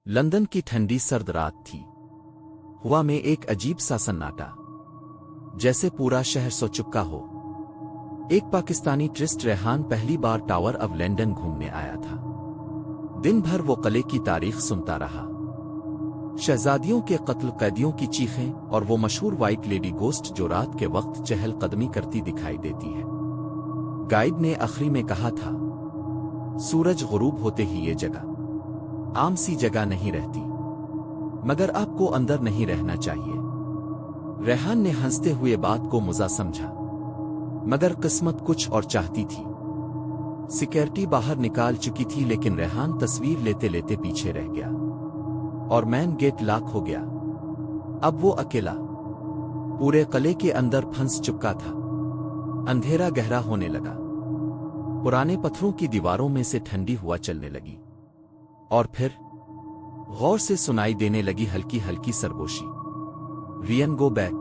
London کی ٹھنڈی سرد رات تھی۔ ہوا میں ایک عجیب سا سناٹا، جیسے پورا شہر سو چکا ہو۔ ایک پاکستانی ٹورسٹ ریحان پہلی بار ٹاور آف لندن گھومنے آیا تھا۔ دن بھر وہ قلعے کی تاریخ سنتا رہا، شہزادیوں کے قتل، قیدیوں کی چیخیں اور وہ مشہور وائٹ لیڈی گوسٹ جو رات کے وقت چہل قدمی کرتی دکھائی دیتی ہے۔ گائیڈ نے آخری میں کہا تھا، سورج غروب ہوتے ہی یہ جگہ عام سی جگہ نہیں رہتی، مگر آپ کو اندر نہیں رہنا چاہیے۔ ریحان نے ہنستے ہوئے بات کو مزاح سمجھا، مگر قسمت کچھ اور چاہتی تھی۔ سیکیورٹی باہر نکال چکی تھی، لیکن ریحان تصویر لیتے لیتے پیچھے رہ گیا اور مین گیٹ لاک ہو گیا۔ اب وہ اکیلا پورے قلعے کے اندر پھنس چکا تھا۔ اندھیرا گہرا ہونے لگا، پرانے پتھروں کی دیواروں میں سے ٹھنڈی ہوا چلنے لگی، اور پھر غور سے سنائی دینے لگی ہلکی ہلکی سرگوشی۔ Rayan go back,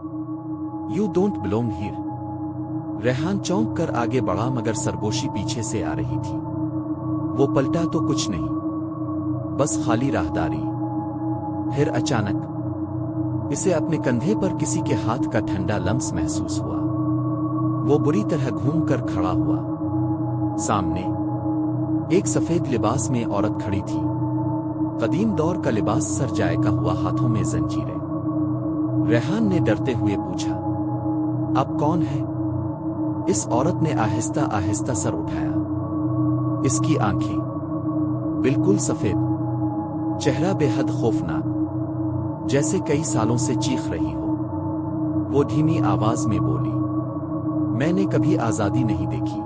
you don't belong here. ریحان چونک کر آگے بڑھا، مگر سرگوشی پیچھے سے آ رہی تھی۔ وہ پلٹا تو کچھ نہیں، بس خالی راہداری۔ پھر اچانک اسے اپنے کندھے پر کسی کے ہاتھ کا ٹھنڈا لمس محسوس ہوا۔ وہ بری طرح گھوم کر کھڑا ہوا۔ سامنے ایک سفید لباس میں عورت کھڑی تھی، قدیم دور کا لباس، سر جائے کا ہوا، ہاتھوں میں زنجیریں۔ ریحان نے ڈرتے ہوئے پوچھا، اب کون ہے؟ اس عورت نے آہستہ آہستہ سر اٹھایا۔ اس کی آنکھیں بالکل سفید، چہرہ بے حد خوفناک، جیسے کئی سالوں سے چیخ رہی ہو۔ وہ دھیمی آواز میں بولی، میں نے کبھی آزادی نہیں دیکھی،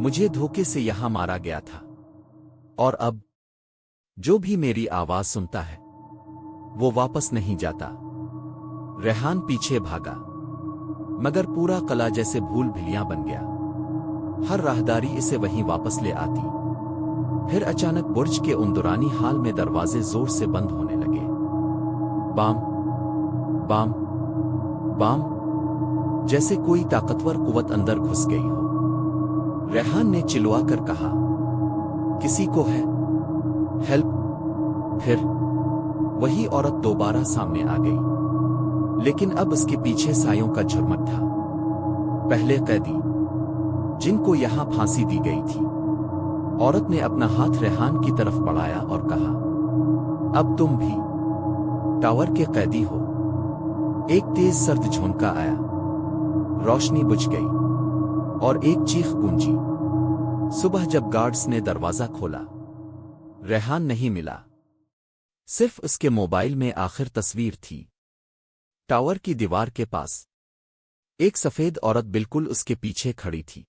مجھے دھوکے سے یہاں مارا گیا تھا، اور اب جو بھی میری آواز سنتا ہے وہ واپس نہیں جاتا۔ ریحان پیچھے بھاگا، مگر پورا قلعہ جیسے بھول بھلیاں بن گیا۔ ہر راہداری اسے وہیں واپس لے آتی۔ پھر اچانک برج کے اندرانی حال میں دروازے زور سے بند ہونے لگے۔ بام بام بام، جیسے کوئی طاقتور قوت اندر گھس گئی ہو۔ ریحان نے چلوا کر کہا، کسی کو ہے؟ ہیلپ! پھر وہی عورت دوبارہ سامنے آ گئی، لیکن اب اس کے پیچھے سایوں کا جھرمٹ تھا۔ پہلے قیدی جن کو یہاں پھانسی دی گئی تھی۔ عورت نے اپنا ہاتھ ریحان کی طرف بڑھایا اور کہا، اب تم بھی ٹاور کے قیدی ہو۔ ایک تیز سرد جھونکا آیا، روشنی بجھ گئی، اور ایک چیخ گونجی۔ صبح جب گارڈز نے دروازہ کھولا، ریحان نہیں ملا، صرف اس کے موبائل میں آخر تصویر تھی۔ ٹاور کی دیوار کے پاس ایک سفید عورت بالکل اس کے پیچھے کھڑی تھی۔